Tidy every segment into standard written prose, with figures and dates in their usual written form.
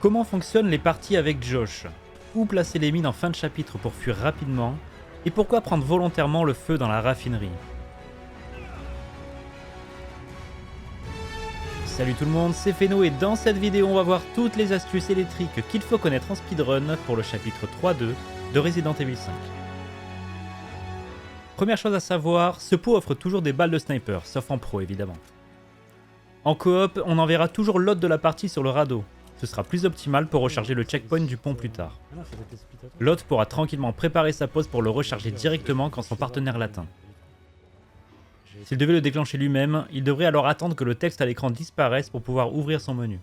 Comment fonctionnent les parties avec Josh? Où placer les mines en fin de chapitre pour fuir rapidement? Et pourquoi prendre volontairement le feu dans la raffinerie? Salut tout le monde, c'est Feno et dans cette vidéo on va voir toutes les astuces et les tricks qu'il faut connaître en speedrun pour le chapitre 3.2 de Resident Evil 5. Première chose à savoir, ce pot offre toujours des balles de sniper, sauf en pro évidemment. En coop, on enverra toujours l'hôte de la partie sur le radeau. Ce sera plus optimal pour recharger le checkpoint du pont plus tard. L'hôte pourra tranquillement préparer sa pause pour le recharger directement quand son partenaire l'atteint. S'il devait le déclencher lui-même, il devrait alors attendre que le texte à l'écran disparaisse pour pouvoir ouvrir son menu.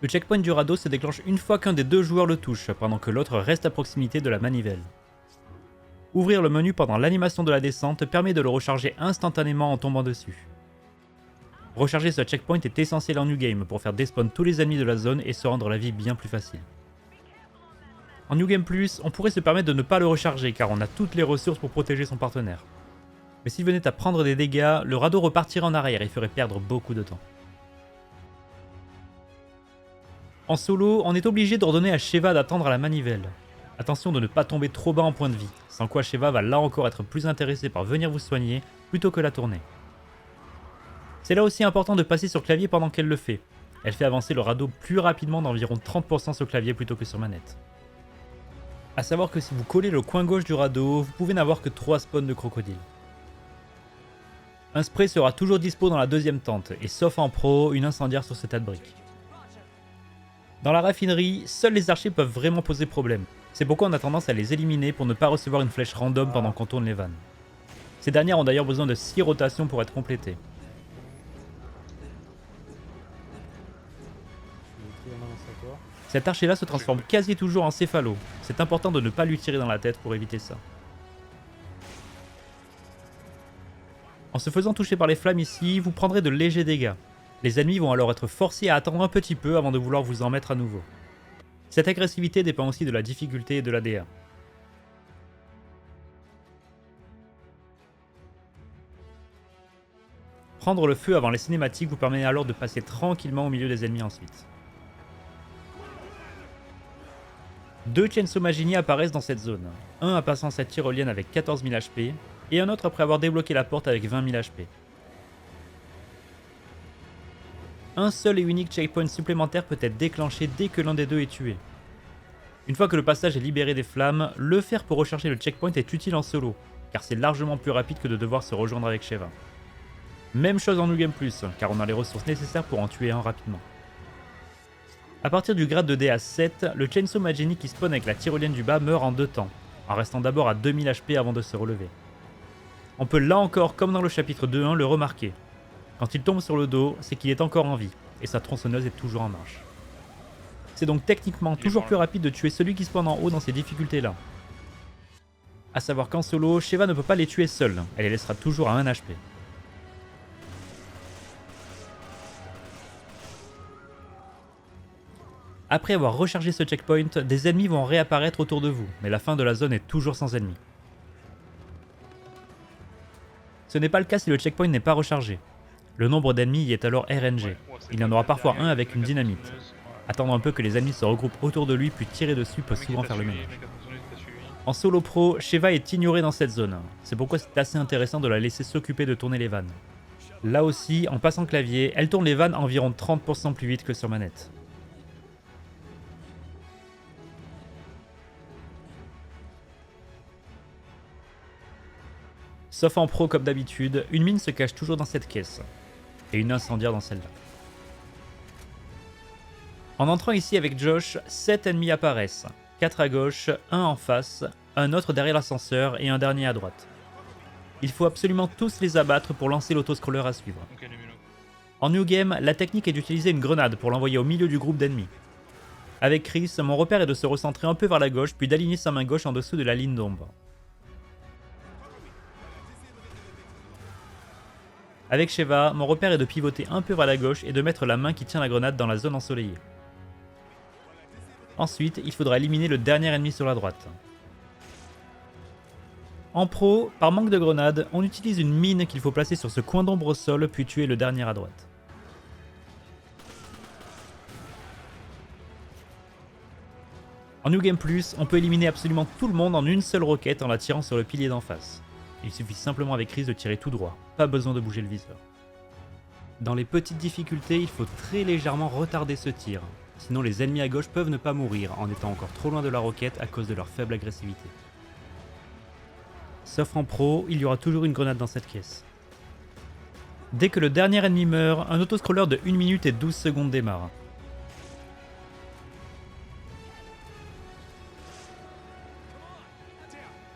Le checkpoint du radeau se déclenche une fois qu'un des deux joueurs le touche, pendant que l'autre reste à proximité de la manivelle. Ouvrir le menu pendant l'animation de la descente permet de le recharger instantanément en tombant dessus. Recharger ce checkpoint est essentiel en new game pour faire despawn tous les ennemis de la zone et se rendre la vie bien plus facile. En New Game Plus, on pourrait se permettre de ne pas le recharger car on a toutes les ressources pour protéger son partenaire. Mais s'il venait à prendre des dégâts, le radeau repartirait en arrière et ferait perdre beaucoup de temps. En solo, on est obligé d'ordonner à Sheva d'attendre à la manivelle. Attention de ne pas tomber trop bas en point de vie, sans quoi Sheva va là encore être plus intéressée par venir vous soigner plutôt que la tourner. C'est là aussi important de passer sur clavier pendant qu'elle le fait. Elle fait avancer le radeau plus rapidement d'environ 30% sur clavier plutôt que sur manette. A savoir que si vous collez le coin gauche du radeau, vous pouvez n'avoir que 3 spawns de crocodile. Un spray sera toujours dispo dans la deuxième tente, et sauf en pro, une incendiaire sur ce tas de briques. Dans la raffinerie, seuls les archers peuvent vraiment poser problème. C'est pourquoi on a tendance à les éliminer pour ne pas recevoir une flèche random pendant qu'on tourne les vannes. Ces dernières ont d'ailleurs besoin de 6 rotations pour être complétées. Cet archer là se transforme quasi toujours en céphalo. C'est important de ne pas lui tirer dans la tête pour éviter ça. En se faisant toucher par les flammes ici, vous prendrez de légers dégâts. Les ennemis vont alors être forcés à attendre un petit peu avant de vouloir vous en mettre à nouveau. Cette agressivité dépend aussi de la difficulté et de l'ADA. Prendre le feu avant les cinématiques vous permet alors de passer tranquillement au milieu des ennemis ensuite. 2 Chainsaw Magini apparaissent dans cette zone, un en passant cette tyrolienne avec 14 000 HP, et un autre après avoir débloqué la porte avec 20 000 HP. Un seul et unique checkpoint supplémentaire peut être déclenché dès que l'un des deux est tué. Une fois que le passage est libéré des flammes, le faire pour recharger le checkpoint est utile en solo, car c'est largement plus rapide que de devoir se rejoindre avec Sheva. Même chose en New Game Plus, car on a les ressources nécessaires pour en tuer un rapidement. A partir du grade de DA 7, le Chainsaw Magini qui spawn avec la tyrolienne du bas meurt en 2 temps, en restant d'abord à 2000 HP avant de se relever. On peut là encore, comme dans le chapitre 2.1, le remarquer. Quand il tombe sur le dos, c'est qu'il est encore en vie, et sa tronçonneuse est toujours en marche. C'est donc techniquement toujours plus rapide de tuer celui qui spawn en haut dans ces difficultés là. A savoir qu'en solo, Sheva ne peut pas les tuer seule, elle les laissera toujours à 1 HP. Après avoir rechargé ce checkpoint, des ennemis vont réapparaître autour de vous, mais la fin de la zone est toujours sans ennemis. Ce n'est pas le cas si le checkpoint n'est pas rechargé. Le nombre d'ennemis y est alors RNG. Il y en aura parfois un avec une dynamite. Attendre un peu que les ennemis se regroupent autour de lui puis tirer dessus peut souvent faire le ménage. En solo pro, Sheva est ignorée dans cette zone. C'est pourquoi c'est assez intéressant de la laisser s'occuper de tourner les vannes. Là aussi, en passant clavier, elle tourne les vannes environ 30% plus vite que sur manette. Sauf en pro comme d'habitude, une mine se cache toujours dans cette caisse, et une incendiaire dans celle-là. En entrant ici avec Josh, 7 ennemis apparaissent, 4 à gauche, 1 en face, un autre derrière l'ascenseur et un dernier à droite. Il faut absolument tous les abattre pour lancer l'autoscroller à suivre. En New Game, la technique est d'utiliser une grenade pour l'envoyer au milieu du groupe d'ennemis. Avec Chris, mon repère est de se recentrer un peu vers la gauche puis d'aligner sa main gauche en dessous de la ligne d'ombre. Avec Sheva, mon repère est de pivoter un peu vers la gauche et de mettre la main qui tient la grenade dans la zone ensoleillée. Ensuite, il faudra éliminer le dernier ennemi sur la droite. En pro, par manque de grenade, on utilise une mine qu'il faut placer sur ce coin d'ombre au sol puis tuer le dernier à droite. En New Game Plus, on peut éliminer absolument tout le monde en une seule roquette en la tirant sur le pilier d'en face. Il suffit simplement avec Chris de tirer tout droit, pas besoin de bouger le viseur. Dans les petites difficultés, il faut très légèrement retarder ce tir, sinon les ennemis à gauche peuvent ne pas mourir en étant encore trop loin de la roquette à cause de leur faible agressivité. Sauf en pro, il y aura toujours une grenade dans cette caisse. Dès que le dernier ennemi meurt, un autoscroller de 1 minute et 12 secondes démarre.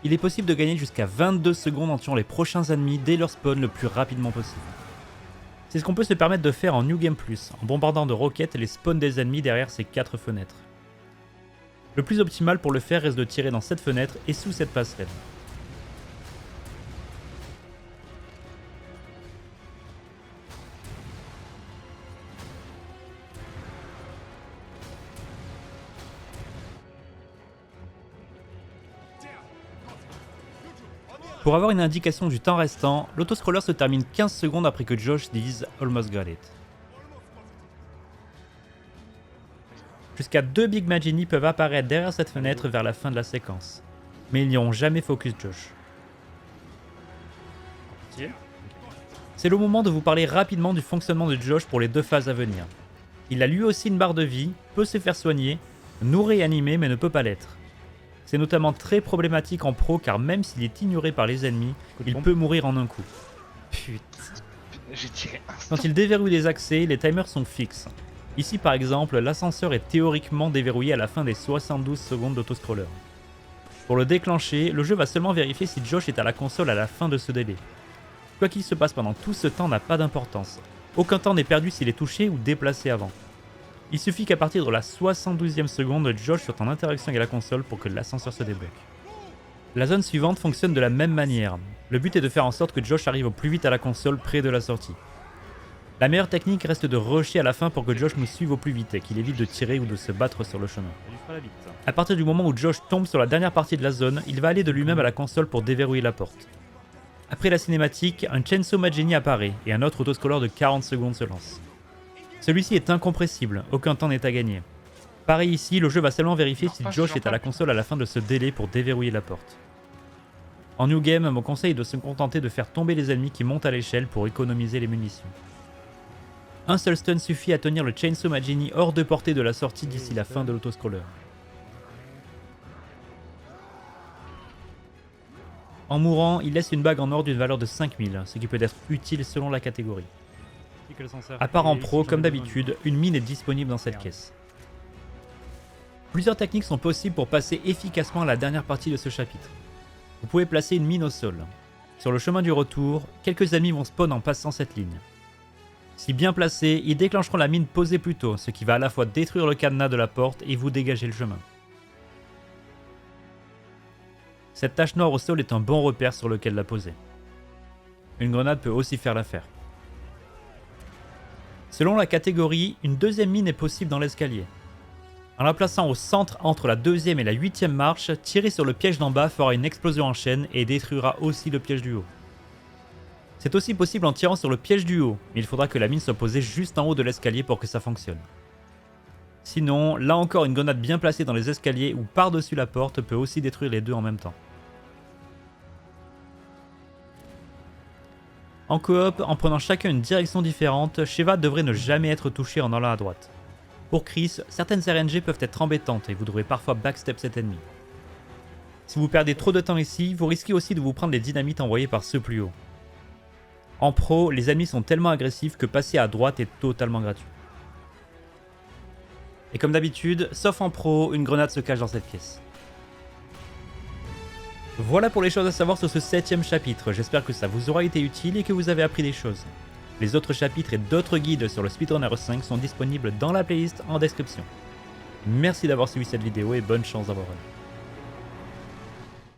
Il est possible de gagner jusqu'à 22 secondes en tuant les prochains ennemis dès leur spawn le plus rapidement possible. C'est ce qu'on peut se permettre de faire en New Game Plus, en bombardant de roquettes les spawns des ennemis derrière ces 4 fenêtres. Le plus optimal pour le faire reste de tirer dans cette fenêtre et sous cette passerelle. Pour avoir une indication du temps restant, l'autoscroller se termine 15 secondes après que Josh dise « Almost got it ». Jusqu'à 2 Big Mad Genie peuvent apparaître derrière cette fenêtre vers la fin de la séquence, mais ils n'iront jamais focus Josh. C'est le moment de vous parler rapidement du fonctionnement de Josh pour les 2 phases à venir. Il a lui aussi une barre de vie, peut se faire soigner, nous réanimer mais ne peut pas l'être. C'est notamment très problématique en pro car même s'il est ignoré par les ennemis, il peut mourir en un coup. Putain, j'ai tiré un. Quand il déverrouille les accès, les timers sont fixes. Ici par exemple, l'ascenseur est théoriquement déverrouillé à la fin des 72 secondes d'autoscroller. Pour le déclencher, le jeu va seulement vérifier si Josh est à la console à la fin de ce délai. Quoi qu'il se passe pendant tout ce temps n'a pas d'importance. Aucun temps n'est perdu s'il est touché ou déplacé avant. Il suffit qu'à partir de la 72e seconde, Josh soit en interaction avec la console pour que l'ascenseur se débloque. La zone suivante fonctionne de la même manière. Le but est de faire en sorte que Josh arrive au plus vite à la console près de la sortie. La meilleure technique reste de rusher à la fin pour que Josh nous suive au plus vite et qu'il évite de tirer ou de se battre sur le chemin. À partir du moment où Josh tombe sur la dernière partie de la zone, il va aller de lui-même à la console pour déverrouiller la porte. Après la cinématique, un Chainsaw Mad Genie apparaît et un autre autoscroller de 40 secondes se lance. Celui-ci est incompressible, aucun temps n'est à gagner. Pareil ici, le jeu va seulement vérifier si Josh est à la console à la fin de ce délai pour déverrouiller la porte. En New Game, mon conseil est de se contenter de faire tomber les ennemis qui montent à l'échelle pour économiser les munitions. Un seul stun suffit à tenir le Chainsaw Mad Genie hors de portée de la sortie d'ici la fin de l'autoscroller. En mourant, il laisse une bague en or d'une valeur de 5000, ce qui peut être utile selon la catégorie. A part en pro, comme d'habitude, une mine est disponible dans cette caisse. Plusieurs techniques sont possibles pour passer efficacement à la dernière partie de ce chapitre. Vous pouvez placer une mine au sol. Sur le chemin du retour, quelques ennemis vont spawn en passant cette ligne. Si bien placés, ils déclencheront la mine posée plus tôt, ce qui va à la fois détruire le cadenas de la porte et vous dégager le chemin. Cette tache noire au sol est un bon repère sur lequel la poser. Une grenade peut aussi faire l'affaire. Selon la catégorie, une deuxième mine est possible dans l'escalier. En la plaçant au centre entre la deuxième et la 8e marche, tirer sur le piège d'en bas fera une explosion en chaîne et détruira aussi le piège du haut. C'est aussi possible en tirant sur le piège du haut, mais il faudra que la mine soit posée juste en haut de l'escalier pour que ça fonctionne. Sinon, là encore une grenade bien placée dans les escaliers ou par-dessus la porte peut aussi détruire les deux en même temps. En coop, en prenant chacun une direction différente, Sheva devrait ne jamais être touché en allant à droite. Pour Chris, certaines RNG peuvent être embêtantes et vous devrez parfois backstep cet ennemi. Si vous perdez trop de temps ici, vous risquez aussi de vous prendre les dynamites envoyées par ceux plus haut. En pro, les ennemis sont tellement agressifs que passer à droite est totalement gratuit. Et comme d'habitude, sauf en pro, une grenade se cache dans cette pièce. Voilà pour les choses à savoir sur ce 7ème chapitre, j'espère que ça vous aura été utile et que vous avez appris des choses. Les autres chapitres et d'autres guides sur le Speedrunner 5 sont disponibles dans la playlist en description. Merci d'avoir suivi cette vidéo et bonne chance d'avoir vu.